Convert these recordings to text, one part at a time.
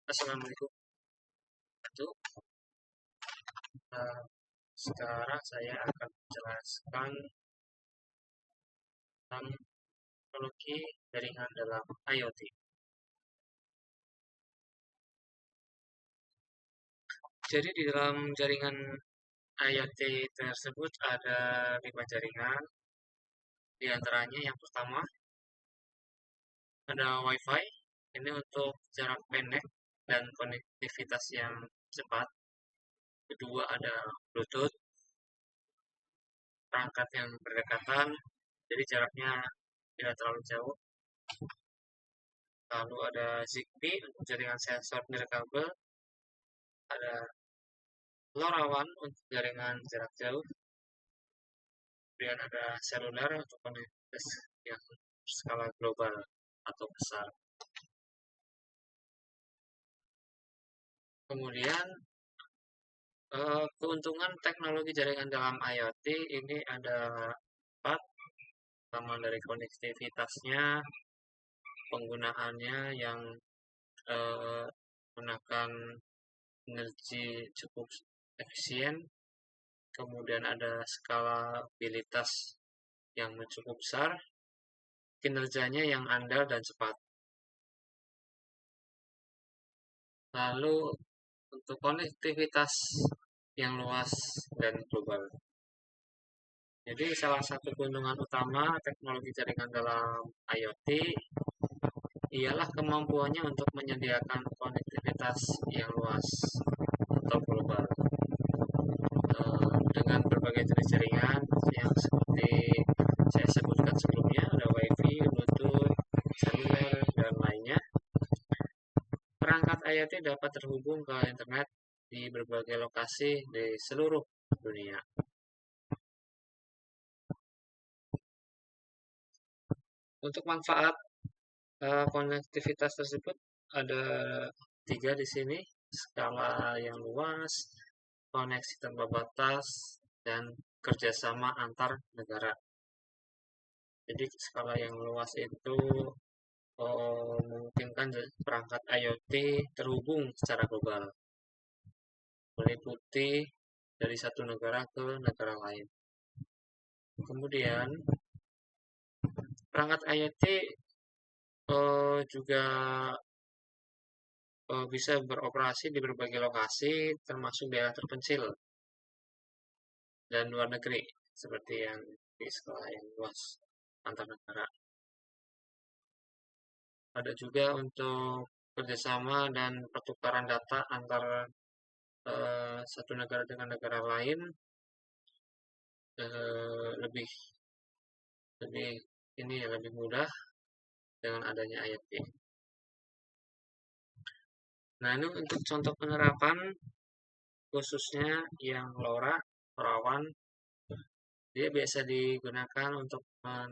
Assalamualaikum. Eh, Sekarang saya akan menjelaskan tentang teknologi jaringan dalam IoT. Jadi di dalam jaringan IoT tersebut ada 5 jaringan. Di antaranya yang pertama ada Wi-Fi. Ini untuk jarak pendek dan konektivitas yang cepat. Kedua ada Bluetooth, perangkat yang berdekatan, jadi jaraknya tidak terlalu jauh. Lalu ada Zigbee untuk jaringan sensor nirkabel, ada LoRaWAN untuk jaringan jarak jauh, kemudian ada seluler untuk konektivitas yang skala global atau besar. Kemudian keuntungan teknologi jaringan dalam IoT ini ada 4. Pertama dari konektivitasnya, penggunaannya yang menggunakan energi cukup efisien, kemudian ada skalabilitas yang cukup besar, kinerjanya yang andal dan cepat. Lalu untuk konektivitas yang luas dan global. Jadi salah satu keuntungan utama teknologi jaringan dalam IoT ialah kemampuannya untuk menyediakan konektivitas yang luas atau global. Dengan berbagai jenis jaringan yang seperti saya sebutkan sebelumnya, ada Wi-Fi, Bluetooth, seluler, dan lainnya. Perangkat IoT dapat terhubung ke internet di berbagai lokasi di seluruh dunia. Untuk manfaat konektivitas tersebut ada 3 di sini: skala yang luas, koneksi tanpa batas, dan kerjasama antar negara. Jadi skala yang luas itu memungkinkan perangkat IoT terhubung secara global, meliputi dari satu negara ke negara lain. Kemudian perangkat IoT juga bisa beroperasi di berbagai lokasi, termasuk daerah terpencil dan luar negeri, seperti yang di skala yang luas antar negara. Ada juga untuk kerjasama dan pertukaran data antara satu negara dengan negara lain, lebih lebih mudah dengan adanya IoT. Nah, ini untuk contoh penerapan khususnya yang LoRaWAN, dia biasa digunakan untuk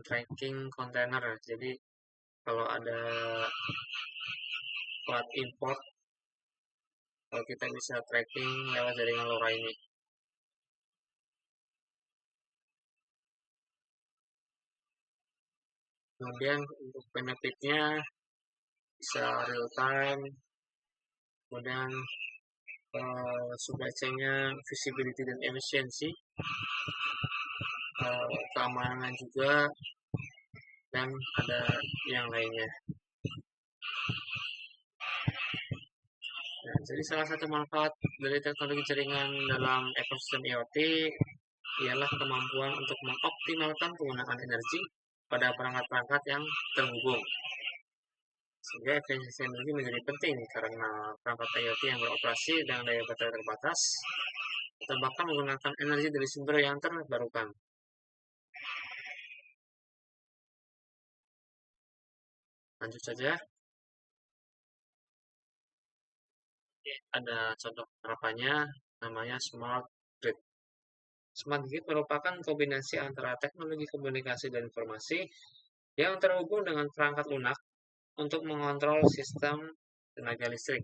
tracking kontainer. Jadi kalau ada plat import, kalau kita bisa tracking lewat jaringan LoRa ini. Kemudian untuk benefitnya bisa real time, kemudian supply chain-nya visibility dan efisiensi, keamanan juga, dan ada yang lainnya. Nah, jadi salah satu manfaat dari teknologi jaringan dalam ekosistem IoT ialah kemampuan untuk mengoptimalkan penggunaan energi pada perangkat-perangkat yang terhubung. Sehingga efisiensi energi menjadi penting karena perangkat IoT yang beroperasi dengan daya baterai terbatas atau bahkan menggunakan energi dari sumber yang terbarukan. Lanjut saja. Ada contoh penerapannya, namanya Smart Grid. Smart Grid merupakan kombinasi antara teknologi komunikasi dan informasi yang terhubung dengan perangkat lunak untuk mengontrol sistem tenaga listrik.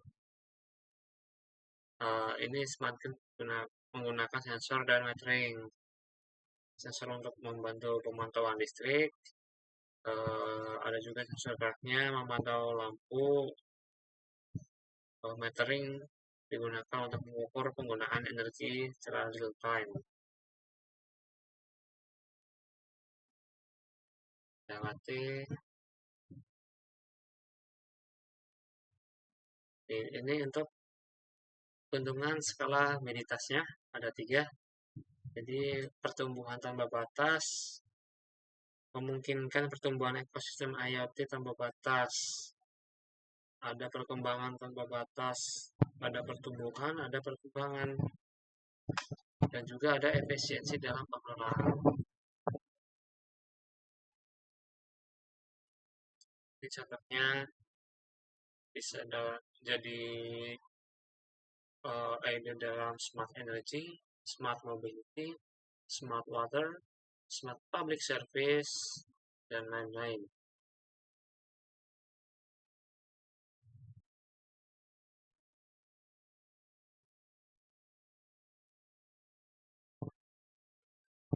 Ini Smart Grid menggunakan sensor dan metering. Sensor untuk membantu pemantauan listrik, ada juga sensor geraknya memantau lampu, metering digunakan untuk mengukur penggunaan energi secara real time. Lewati ini untuk keuntungan skala meditasnya ada 3. Jadi pertumbuhan tanpa batas memungkinkan pertumbuhan ekosistem IoT tanpa batas. Ada perkembangan tanpa batas, ada pertumbuhan, ada perkembangan, dan juga ada efisiensi dalam pengelolaan. Ini contohnya bisa jadi ide dalam smart energy, smart mobility, smart water, smart public service, dan lain-lain.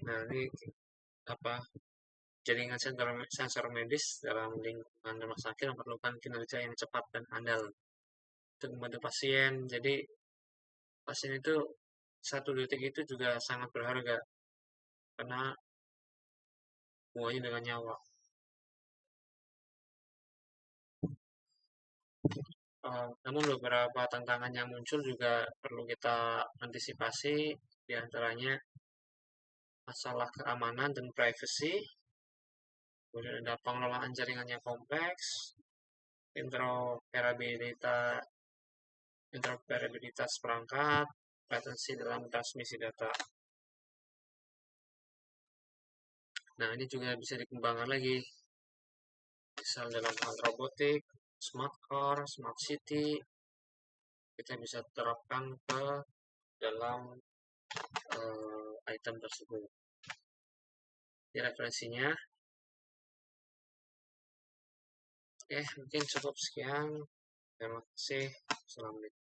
Nah, ini jaringan sensor medis dalam lingkungan rumah sakit memerlukan kinerja yang cepat dan andal untuk membantu pasien. Jadi pasien itu 1 detik itu juga sangat berharga karena hubungannya dengan nyawa. Namun beberapa tantangan yang muncul juga perlu kita antisipasi, diantaranya masalah keamanan dan privacy, kemudian ada pengelolaan jaringan yang kompleks, interoperabilitas perangkat, latensi dalam transmisi data. Nah, ini juga bisa dikembangkan lagi, misal dalam hal robotik, smart car, smart city, kita bisa terapkan ke dalam item tersebut. Ini referensinya. Oke, mungkin cukup sekian. Terima kasih. Assalamualaikum.